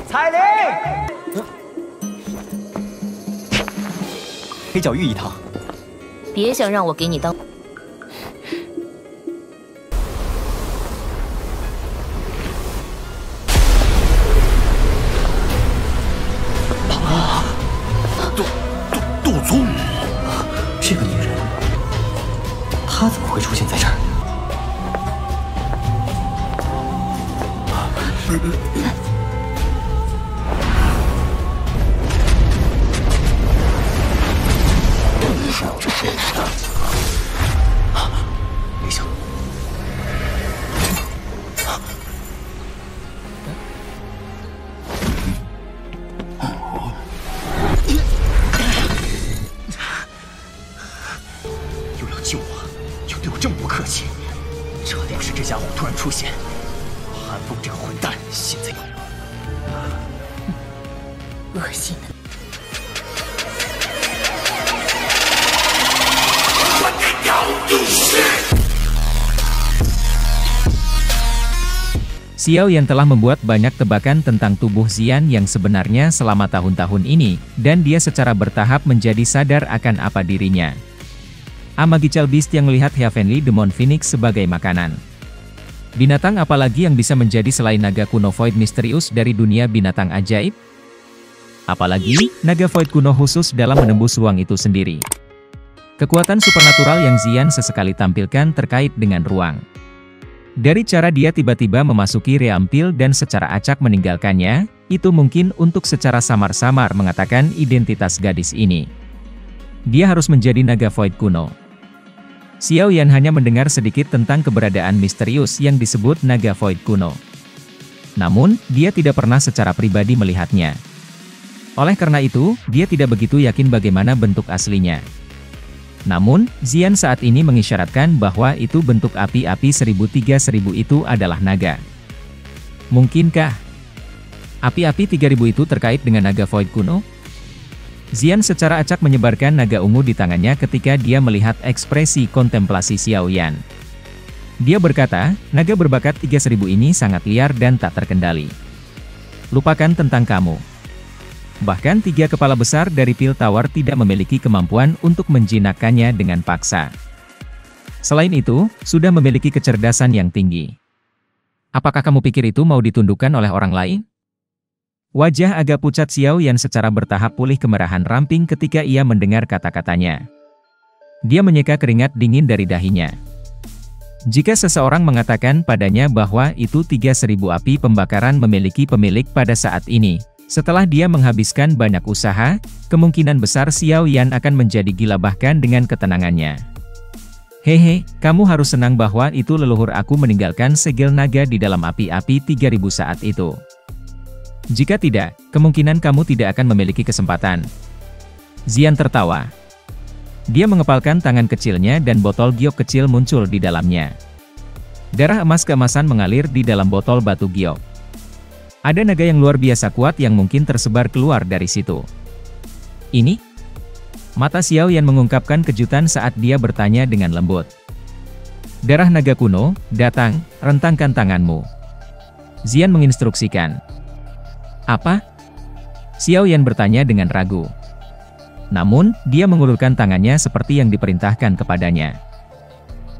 彩铃，黑角玉一趟。别想让我给你当。杜宗，这个女人，她怎么会出现在这儿？没想到。又要救我，又对我这么不客气，这要是这家伙突然出现，韩风这个混蛋现在恶心的。 Xiao Yan telah membuat banyak tebakan tentang tubuh Xian yang sebenarnya selama tahun-tahun ini, dan dia secara bertahap menjadi sadar akan apa dirinya. A Magical Beast yang melihat Heavenly Demon Phoenix sebagai makanan. Binatang apalagi yang bisa menjadi selain naga kuno Void misterius dari dunia binatang ajaib? Apalagi, naga Void kuno khusus dalam menembus ruang itu sendiri. Kekuatan supernatural yang Xian sesekali tampilkan terkait dengan ruang. Dari cara dia tiba-tiba memasuki Realmpil dan secara acak meninggalkannya, itu mungkin untuk secara samar-samar mengatakan identitas gadis ini. Dia harus menjadi naga Void kuno. Xiao Yan hanya mendengar sedikit tentang keberadaan misterius yang disebut naga Void kuno. Namun, dia tidak pernah secara pribadi melihatnya. Oleh karena itu, dia tidak begitu yakin bagaimana bentuk aslinya. Namun, Xian saat ini mengisyaratkan bahwa itu bentuk api-api 1003.000 itu adalah naga. Mungkinkah api-api 3000 itu terkait dengan naga Void kuno? Xian secara acak menyebarkan naga ungu di tangannya ketika dia melihat ekspresi kontemplasi Xiao Yan. Dia berkata, naga berbakat 3000 ini sangat liar dan tak terkendali. Lupakan tentang kamu. Bahkan 3 kepala besar dari Pil Tower tidak memiliki kemampuan untuk menjinakkannya dengan paksa. Selain itu, sudah memiliki kecerdasan yang tinggi. Apakah kamu pikir itu mau ditundukkan oleh orang lain? Wajah agak pucat Xiao Yan secara bertahap pulih kemerahan ramping ketika ia mendengar kata-katanya. Dia menyeka keringat dingin dari dahinya. Jika seseorang mengatakan padanya bahwa itu 3000 api pembakaran memiliki pemilik pada saat ini, setelah dia menghabiskan banyak usaha, kemungkinan besar Xiao Yan akan menjadi gila bahkan dengan ketenangannya. Hehe, kamu harus senang bahwa itu leluhur aku meninggalkan segel naga di dalam api-api 3000 saat itu. Jika tidak, kemungkinan kamu tidak akan memiliki kesempatan. Xian tertawa. Dia mengepalkan tangan kecilnya dan botol giok kecil muncul di dalamnya. Darah emas keemasan mengalir di dalam botol batu giok. Ada naga yang luar biasa kuat yang mungkin tersebar keluar dari situ. Ini? Mata Xiao Yan mengungkapkan kejutan saat dia bertanya dengan lembut. Darah naga kuno, datang, rentangkan tanganmu. Xian menginstruksikan. Apa? Xiao Yan bertanya dengan ragu. Namun, dia mengulurkan tangannya seperti yang diperintahkan kepadanya.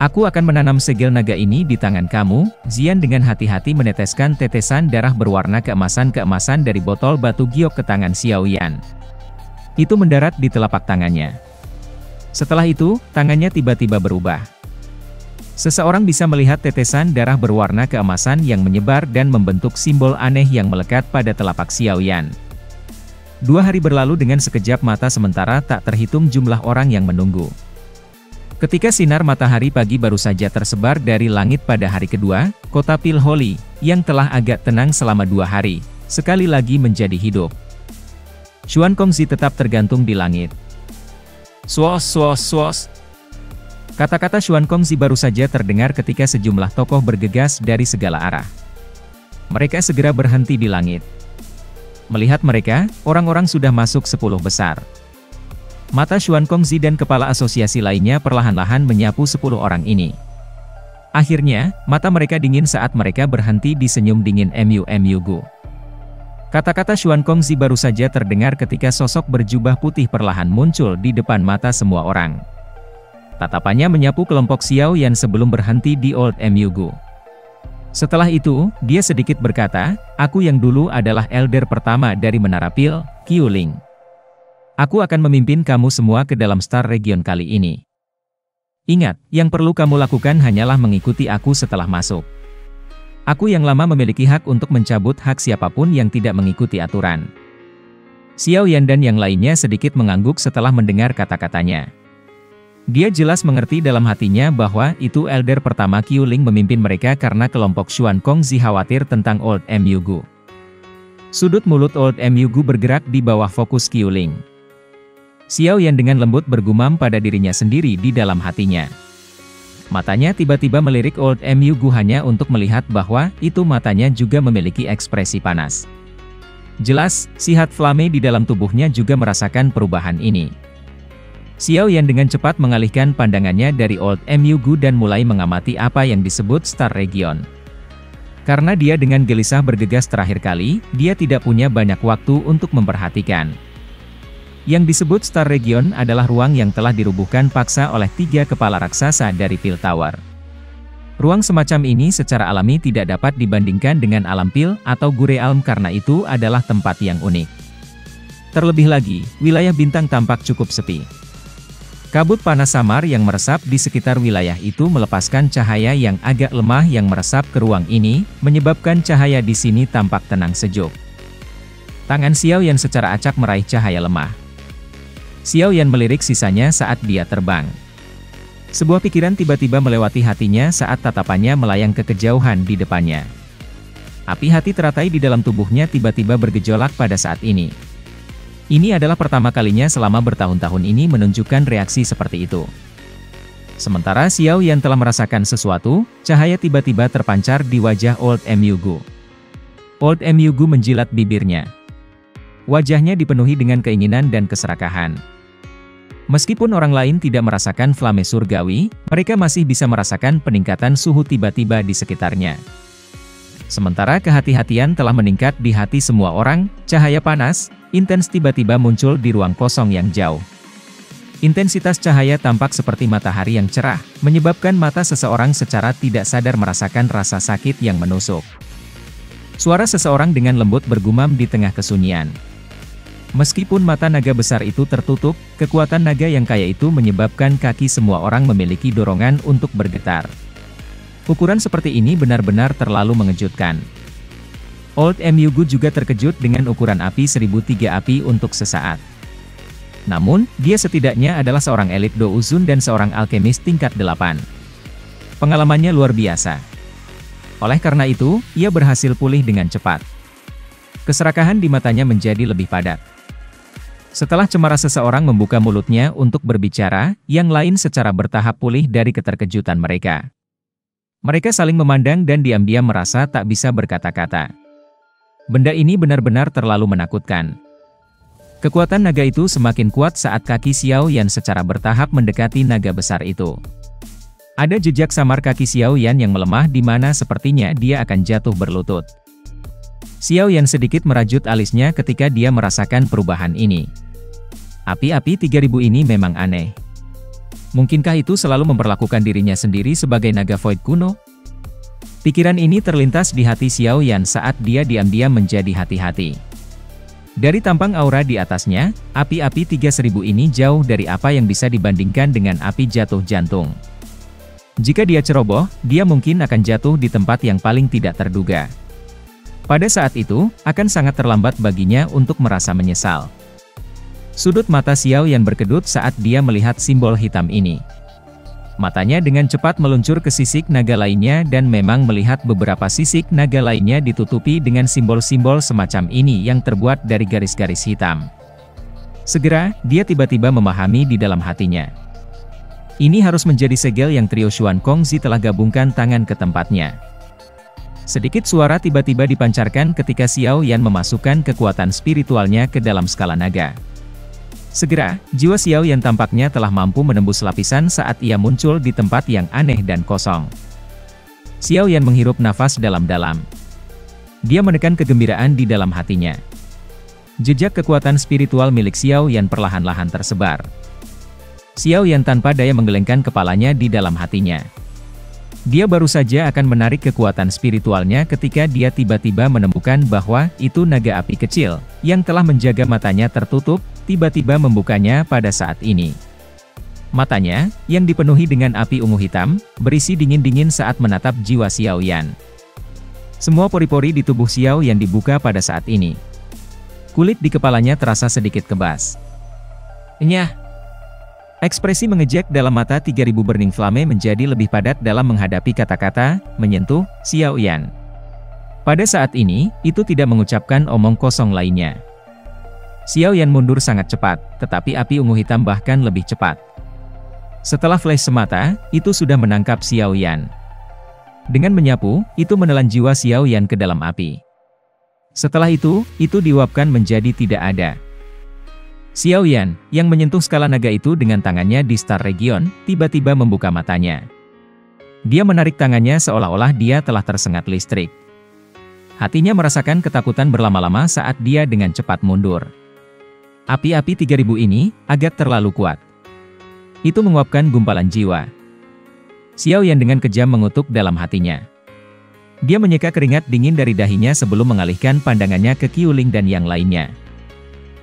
Aku akan menanam segel naga ini di tangan kamu. Xian dengan hati-hati meneteskan tetesan darah berwarna keemasan-keemasan dari botol batu giok ke tangan Xiao Yan. Itu mendarat di telapak tangannya. Setelah itu, tangannya tiba-tiba berubah. Seseorang bisa melihat tetesan darah berwarna keemasan yang menyebar dan membentuk simbol aneh yang melekat pada telapak Xiao Yan. 2 hari berlalu dengan sekejap mata sementara tak terhitung jumlah orang yang menunggu. Ketika sinar matahari pagi baru saja tersebar dari langit pada hari kedua, kota Pil Holy, yang telah agak tenang selama 2 hari, sekali lagi menjadi hidup. Xuan Kongzi tetap tergantung di langit. Swos swos swos. Kata-kata Xuan Kongzi baru saja terdengar ketika sejumlah tokoh bergegas dari segala arah. Mereka segera berhenti di langit. Melihat mereka, orang-orang sudah masuk 10 besar. Mata Xuan Kongzi dan kepala asosiasi lainnya perlahan-lahan menyapu 10 orang ini. Akhirnya, mata mereka dingin saat mereka berhenti di senyum dingin Mu Gu. Kata-kata Xuan Kongzi baru saja terdengar ketika sosok berjubah putih perlahan muncul di depan mata semua orang. Tatapannya menyapu kelompok Xiao Yan sebelum berhenti di Old Mugu. Setelah itu, dia sedikit berkata, "Aku yang dulu adalah elder pertama dari Menara Pil, Qiuling. Aku akan memimpin kamu semua ke dalam Star Region kali ini. Ingat, yang perlu kamu lakukan hanyalah mengikuti aku setelah masuk. Aku yang lama memiliki hak untuk mencabut hak siapapun yang tidak mengikuti aturan." Xiao Yan dan yang lainnya sedikit mengangguk setelah mendengar kata-katanya. Dia jelas mengerti dalam hatinya bahwa itu elder pertama Qiuling memimpin mereka karena kelompok Xuan Kongzi khawatir tentang Old Mugu. Sudut mulut Old Mugu bergerak di bawah fokus Qiuling. Xiao Yan dengan lembut bergumam pada dirinya sendiri di dalam hatinya. Matanya tiba-tiba melirik Old Mugu hanya untuk melihat bahwa itu matanya juga memiliki ekspresi panas. Jelas, sihat Flame di dalam tubuhnya juga merasakan perubahan ini. Xiao Yan dengan cepat mengalihkan pandangannya dari Old Mugu dan mulai mengamati apa yang disebut Star Region. Karena dia dengan gelisah bergegas terakhir kali, dia tidak punya banyak waktu untuk memperhatikan. Yang disebut Star Region adalah ruang yang telah dirubuhkan paksa oleh 3 kepala raksasa dari Pil Tower. Ruang semacam ini secara alami tidak dapat dibandingkan dengan alam Pil atau Gurealm karena itu adalah tempat yang unik. Terlebih lagi, wilayah bintang tampak cukup sepi. Kabut panas samar yang meresap di sekitar wilayah itu melepaskan cahaya yang agak lemah yang meresap ke ruang ini, menyebabkan cahaya di sini tampak tenang sejuk. Tangan Xiao Yan secara acak meraih cahaya lemah. Xiao Yan melirik sisanya saat dia terbang. Sebuah pikiran tiba-tiba melewati hatinya saat tatapannya melayang ke kejauhan di depannya. Api hati teratai di dalam tubuhnya tiba-tiba bergejolak pada saat ini. Ini adalah pertama kalinya selama bertahun-tahun ini menunjukkan reaksi seperti itu. Sementara Xiao Yan telah merasakan sesuatu, cahaya tiba-tiba terpancar di wajah Old Mugu. Old Mugu menjilat bibirnya. Wajahnya dipenuhi dengan keinginan dan keserakahan. Meskipun orang lain tidak merasakan flame surgawi, mereka masih bisa merasakan peningkatan suhu tiba-tiba di sekitarnya. Sementara kehati-hatian telah meningkat di hati semua orang, cahaya panas, intens tiba-tiba muncul di ruang kosong yang jauh. Intensitas cahaya tampak seperti matahari yang cerah, menyebabkan mata seseorang secara tidak sadar merasakan rasa sakit yang menusuk. Suara seseorang dengan lembut bergumam di tengah kesunyian. Meskipun mata naga besar itu tertutup, kekuatan naga yang kaya itu menyebabkan kaki semua orang memiliki dorongan untuk bergetar. Ukuran seperti ini benar-benar terlalu mengejutkan. Old Mugu juga terkejut dengan ukuran api 1003 api untuk sesaat. Namun, dia setidaknya adalah seorang elit Douzun dan seorang alkemis tingkat 8. Pengalamannya luar biasa. Oleh karena itu, ia berhasil pulih dengan cepat. Keserakahan di matanya menjadi lebih padat. Setelah cemara seseorang membuka mulutnya untuk berbicara, yang lain secara bertahap pulih dari keterkejutan mereka. Mereka saling memandang dan diam-diam merasa tak bisa berkata-kata. Benda ini benar-benar terlalu menakutkan. Kekuatan naga itu semakin kuat saat kaki Xiao Yan secara bertahap mendekati naga besar itu. Ada jejak samar kaki Xiao Yan yang melemah di mana sepertinya dia akan jatuh berlutut. Xiao Yan sedikit merajut alisnya ketika dia merasakan perubahan ini. Api-api 3000 ini memang aneh. Mungkinkah itu selalu memperlakukan dirinya sendiri sebagai naga void kuno? Pikiran ini terlintas di hati Xiao Yan saat dia diam-diam menjadi hati-hati. Dari tampang aura di atasnya, api-api 3000 ini jauh dari apa yang bisa dibandingkan dengan api jatuh jantung. Jika dia ceroboh, dia mungkin akan jatuh di tempat yang paling tidak terduga. Pada saat itu, akan sangat terlambat baginya untuk merasa menyesal. Sudut mata Xiao Yan berkedut saat dia melihat simbol hitam ini. Matanya dengan cepat meluncur ke sisik naga lainnya dan memang melihat beberapa sisik naga lainnya ditutupi dengan simbol-simbol semacam ini yang terbuat dari garis-garis hitam. Segera, dia tiba-tiba memahami di dalam hatinya. Ini harus menjadi segel yang trio Xuan Kongzi telah gabungkan tangan ke tempatnya. Sedikit suara tiba-tiba dipancarkan ketika Xiao Yan memasukkan kekuatan spiritualnya ke dalam skala naga. Segera, jiwa Xiao Yan tampaknya telah mampu menembus lapisan saat ia muncul di tempat yang aneh dan kosong. Xiao Yan menghirup nafas dalam-dalam. Dia menekan kegembiraan di dalam hatinya. Jejak kekuatan spiritual milik Xiao Yan perlahan-lahan tersebar. Xiao Yan tanpa daya menggelengkan kepalanya di dalam hatinya. Dia baru saja akan menarik kekuatan spiritualnya ketika dia tiba-tiba menemukan bahwa itu naga api kecil, yang telah menjaga matanya tertutup, tiba-tiba membukanya pada saat ini. Matanya, yang dipenuhi dengan api ungu hitam, berisi dingin-dingin saat menatap jiwa Xiao Yan. Semua pori-pori di tubuh Xiao Yan dibuka pada saat ini. Kulit di kepalanya terasa sedikit kebas. Nyah! Ekspresi mengejek dalam mata 3000 Burning Flame menjadi lebih padat dalam menghadapi kata-kata, menyentuh, Xiao Yan. Pada saat ini, itu tidak mengucapkan omong kosong lainnya. Xiao Yan mundur sangat cepat, tetapi api ungu hitam bahkan lebih cepat. Setelah flash semata, itu sudah menangkap Xiao Yan. Dengan menyapu, itu menelan jiwa Xiao Yan ke dalam api. Setelah itu diuapkan menjadi tidak ada. Xiao Yan, yang menyentuh skala naga itu dengan tangannya di Star Region, tiba-tiba membuka matanya. Dia menarik tangannya seolah-olah dia telah tersengat listrik. Hatinya merasakan ketakutan berlama-lama saat dia dengan cepat mundur. Api-api 3000 ini, agak terlalu kuat. Itu menguapkan gumpalan jiwa. Xiao Yan dengan kejam mengutuk dalam hatinya. Dia menyeka keringat dingin dari dahinya sebelum mengalihkan pandangannya ke Qiu Ling dan yang lainnya.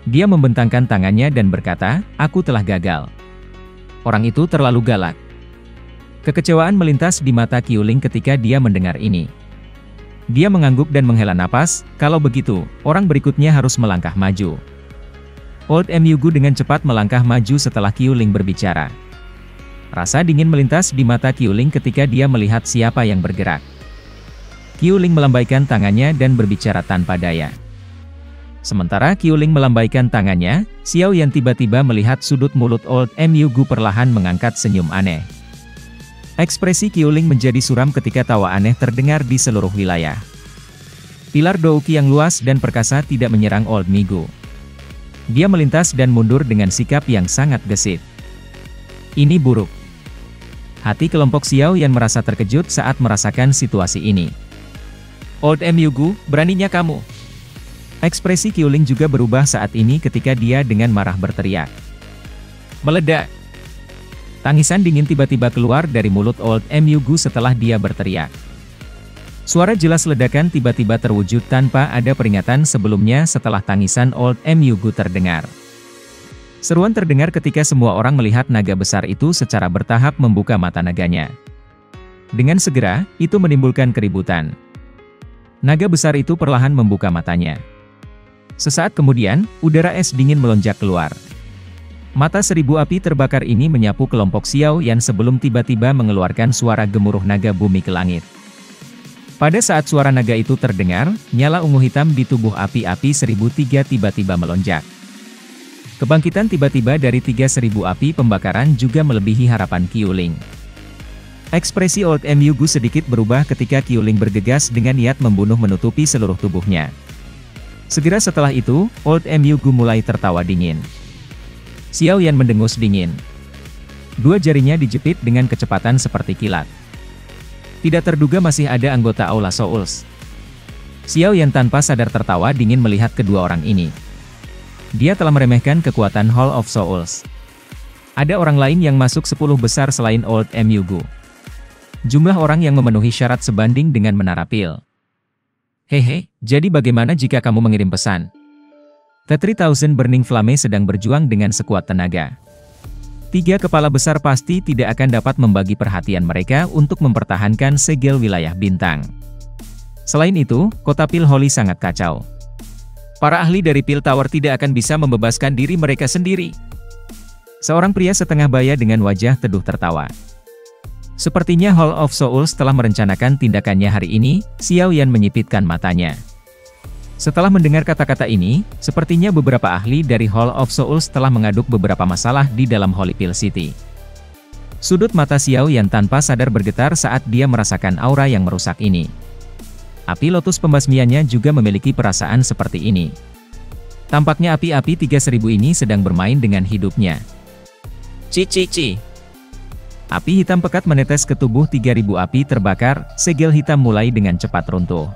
Dia membentangkan tangannya dan berkata, aku telah gagal. Orang itu terlalu galak. Kekecewaan melintas di mata Qiu Ling ketika dia mendengar ini. Dia mengangguk dan menghela napas, kalau begitu, orang berikutnya harus melangkah maju. Old Myugu dengan cepat melangkah maju setelah Qiu Ling berbicara. Rasa dingin melintas di mata Qiu Ling ketika dia melihat siapa yang bergerak. Qiu Ling melambaikan tangannya dan berbicara tanpa daya. Sementara Qiu Ling melambaikan tangannya, Xiao Yan tiba-tiba melihat sudut mulut Old Myugu perlahan mengangkat senyum aneh. Ekspresi Qiu Ling menjadi suram ketika tawa aneh terdengar di seluruh wilayah. Pilar Douki yang luas dan perkasa tidak menyerang Old Myugu. Dia melintas dan mundur dengan sikap yang sangat gesit. Ini buruk. Hati kelompok Xiao Yan merasa terkejut saat merasakan situasi ini. Old Myugu, beraninya kamu. Ekspresi Qiu Ling juga berubah saat ini ketika dia dengan marah berteriak. Meledak. Tangisan dingin tiba-tiba keluar dari mulut Old Myugu setelah dia berteriak. Suara jelas ledakan tiba-tiba terwujud tanpa ada peringatan sebelumnya setelah tangisan Old Myugu terdengar. Seruan terdengar ketika semua orang melihat naga besar itu secara bertahap membuka mata naganya. Dengan segera, itu menimbulkan keributan. Naga besar itu perlahan membuka matanya. Sesaat kemudian, udara es dingin melonjak keluar. Mata 1000 api terbakar ini menyapu kelompok Xiao Yan sebelum tiba-tiba mengeluarkan suara gemuruh naga bumi ke langit. Pada saat suara naga itu terdengar, nyala ungu hitam di tubuh api-api 1003 tiba-tiba melonjak. Kebangkitan tiba-tiba dari 3000 api pembakaran juga melebihi harapan Qiu Ling. Ekspresi Old Myugu sedikit berubah ketika Qiu Ling bergegas dengan niat membunuh menutupi seluruh tubuhnya. Segera setelah itu, Old Myugu mulai tertawa dingin. Xiao Yan mendengus dingin. Dua jarinya dijepit dengan kecepatan seperti kilat. Tidak terduga masih ada anggota Aula Souls. Xiao Yan tanpa sadar tertawa dingin melihat kedua orang ini. Dia telah meremehkan kekuatan Hall of Souls. Ada orang lain yang masuk 10 besar selain Old Myugu. Jumlah orang yang memenuhi syarat sebanding dengan menara pil. Hehe, jadi bagaimana jika kamu mengirim pesan? The 3000 Burning Flame sedang berjuang dengan sekuat tenaga. 3 kepala besar pasti tidak akan dapat membagi perhatian mereka untuk mempertahankan segel wilayah bintang. Selain itu, kota Pil Holy sangat kacau. Para ahli dari Pil Tower tidak akan bisa membebaskan diri mereka sendiri. Seorang pria setengah baya dengan wajah teduh tertawa. Sepertinya Hall of Souls telah merencanakan tindakannya hari ini, Xiao Yan menyipitkan matanya. Setelah mendengar kata-kata ini, sepertinya beberapa ahli dari Hall of Souls telah mengaduk beberapa masalah di dalam Holy Pill City. Sudut mata Xiao Yan tanpa sadar bergetar saat dia merasakan aura yang merusak ini. Api lotus pembasmiannya juga memiliki perasaan seperti ini. Tampaknya api-api 3000 ini sedang bermain dengan hidupnya. Ci. Api hitam pekat menetes ke tubuh 3000 api terbakar, segel hitam mulai dengan cepat runtuh.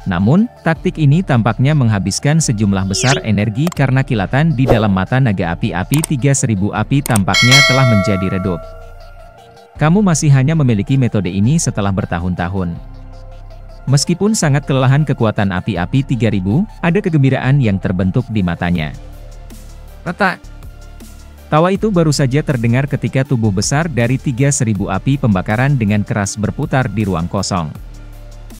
Namun, taktik ini tampaknya menghabiskan sejumlah besar energi karena kilatan di dalam mata naga api-api 3000 api tampaknya telah menjadi redup. Kamu masih hanya memiliki metode ini setelah bertahun-tahun. Meskipun sangat kelelahan kekuatan api-api 3000, ada kegembiraan yang terbentuk di matanya. Retak. Tawa itu baru saja terdengar ketika tubuh besar dari 3000 api pembakaran dengan keras berputar di ruang kosong.